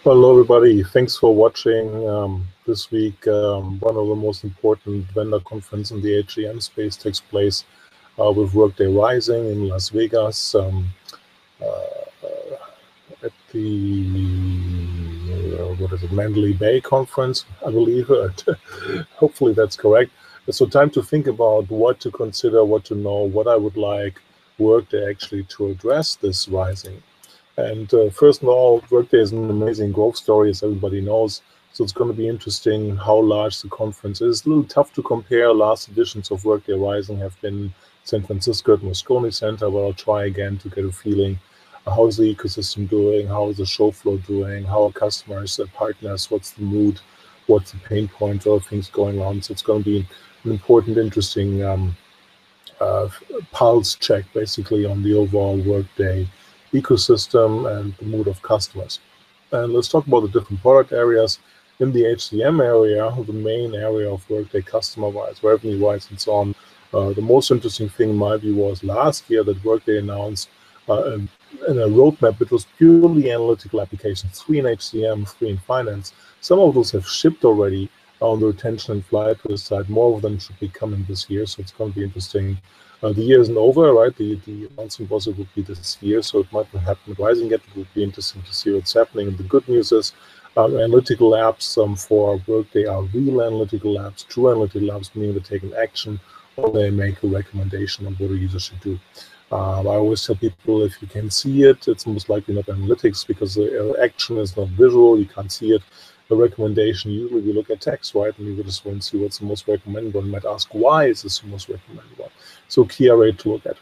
Hello, everybody. Thanks for watching. This week, one of the most important vendor conference in the HCM space takes place with Workday Rising in Las Vegas at the Mandalay Bay conference, I believe. Hopefully that's correct. So time to think about what to consider, what to know, what I would like Workday actually to address this Rising. And first of all, Workday is an amazing growth story, as everybody knows. So it's going to be interesting how large the conference is. It's a little tough to compare. Last editions of Workday Rising have been San Francisco at Moscone Center, but I'll try again to get a feeling. How's the ecosystem doing? How is the show flow doing? How are customers, partners? What's the mood? What's the pain points? All things going on. So it's going to be an important, interesting pulse check, basically, on the overall Workday ecosystem and the mood of customers. And let's talk about the different product areas. In the HCM area, the main area of Workday customer-wise, revenue-wise, and so on, the most interesting thing in my view was last year that Workday announced in a roadmap which was purely analytical applications, 3 in HCM, 3 in finance. Some of those have shipped already on the retention and flight risk side. More of them should be coming this year, so it's going to be interesting. The year isn't over, right? The announcement was it would be this year, so it might not happen at Rising yet. It would be interesting to see what's happening. And the good news is analytical labs for Workday are real analytical labs, true analytical labs, meaning they take an action or they make a recommendation on what a user should do. I always tell people, if you can see it, it's most likely not analytics, because the action is not visual, you can't see it. The recommendation, usually we look at text, right? And you just want to see what's the most recommended one. You might ask, why is this the most recommended one? So key area to look at.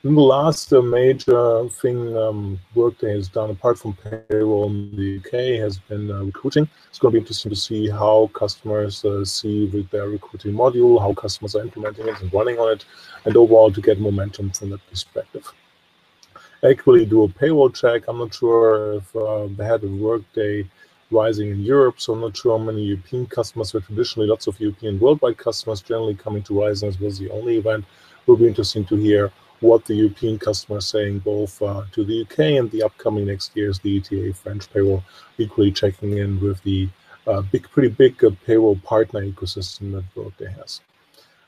And the last major thing Workday has done, apart from payroll in the UK, has been recruiting. It's going to be interesting to see how customers see with their recruiting module, how customers are implementing it and running on it, and overall to get momentum from that perspective. Equally, do a payroll check. I'm not sure if they had a Workday Rising in Europe, so I'm not sure how many European customers were traditionally, lots of European worldwide customers generally coming to Rising, as was the only event. It will be interesting to hear what the European customers are saying, both to the UK and the upcoming next year's the ETA French payroll, equally checking in with the pretty big payroll partner ecosystem that Workday has.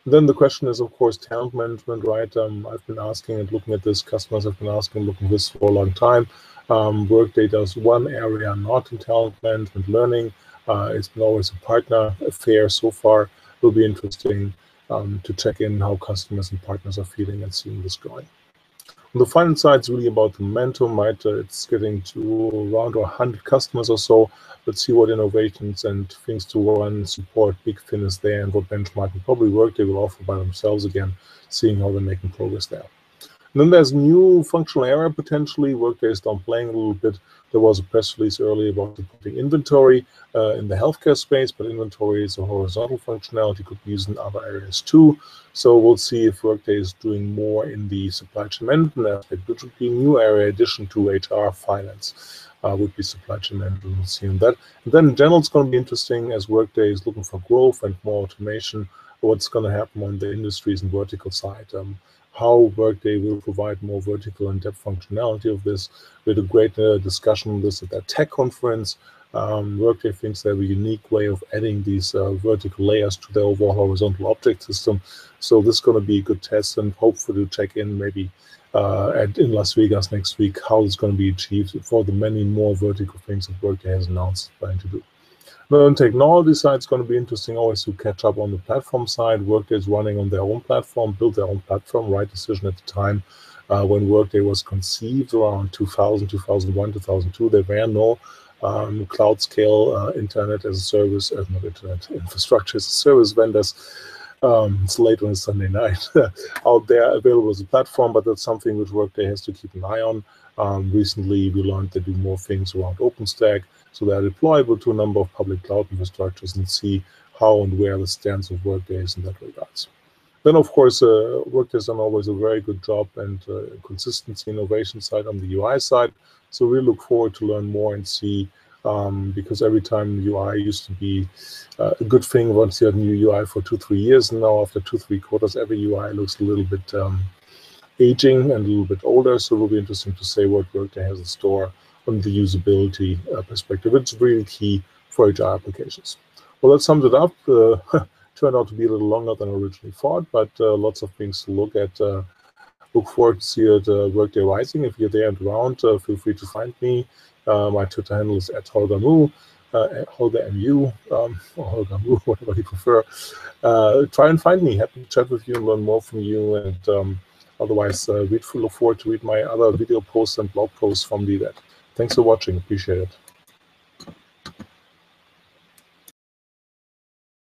And then the question is, of course, talent management, right? I've been asking and looking at this, customers have been asking and looking at this for a long time. Workday does one area not in talent management learning. It's been always a partner affair so far. It will be interesting to check in how customers and partners are feeling and seeing this going. On the finance side, it's really about the momentum, right? It's getting to around 100 customers or so. Let's see what innovations and things to run, support, big fin is there, and what benchmarking probably Workday will offer by themselves again, seeing how they're making progress there. And then there's new functional area potentially. Workday is downplaying a little bit. There was a press release earlier about supporting inventory in the healthcare space, but inventory is a horizontal functionality, could be used in other areas too. So we'll see if Workday is doing more in the supply chain management aspect, which would be a new area addition to HR finance. Would be supply chain management. We'll see on that. And then in general, it's going to be interesting as Workday is looking for growth and more automation. What's going to happen on the industries and vertical side? How Workday will provide more vertical and depth functionality of this. We had a great discussion on this at that tech conference. Workday thinks they have a unique way of adding these vertical layers to their overall horizontal object system. So this is going to be a good test, and hopefully to check in maybe in Las Vegas next week how it's going to be achieved for the many more vertical things that Workday has announced planning to do. Now, on technology side, it's going to be interesting always to catch up on the platform side. Workday is running on their own platform, built their own platform, right decision at the time. When Workday was conceived around 2000, 2001, 2002, there were no cloud scale internet as a service, not internet infrastructure as a service vendors. It's late on a Sunday night out there available as a platform, but that's something which Workday has to keep an eye on. Recently, we learned they do more things around OpenStack, so they're deployable to a number of public cloud infrastructures, and see how and where the stance of Workday is in that regards. Then, of course, Workday has done always a very good job and consistency innovation side on the UI side. So we look forward to learn more and see, because every time UI used to be a good thing once you had new UI for 2-3 years, and now after 2-3 quarters, every UI looks a little bit aging and a little bit older. So it will be interesting to say what Workday has in store on the usability perspective. It's really key for HR applications. Well, that sums it up. Turned out to be a little longer than originally thought, but lots of things to look at. Look forward to see you at Workday Rising. If you're there and around, feel free to find me. My Twitter handle is @HolgerMu, HolgerMU, or HolgerMu, whatever you prefer. Try and find me. Happy to chat with you and learn more from you. And otherwise, look forward to read my other video posts and blog posts from the event. Thanks for watching. Appreciate it.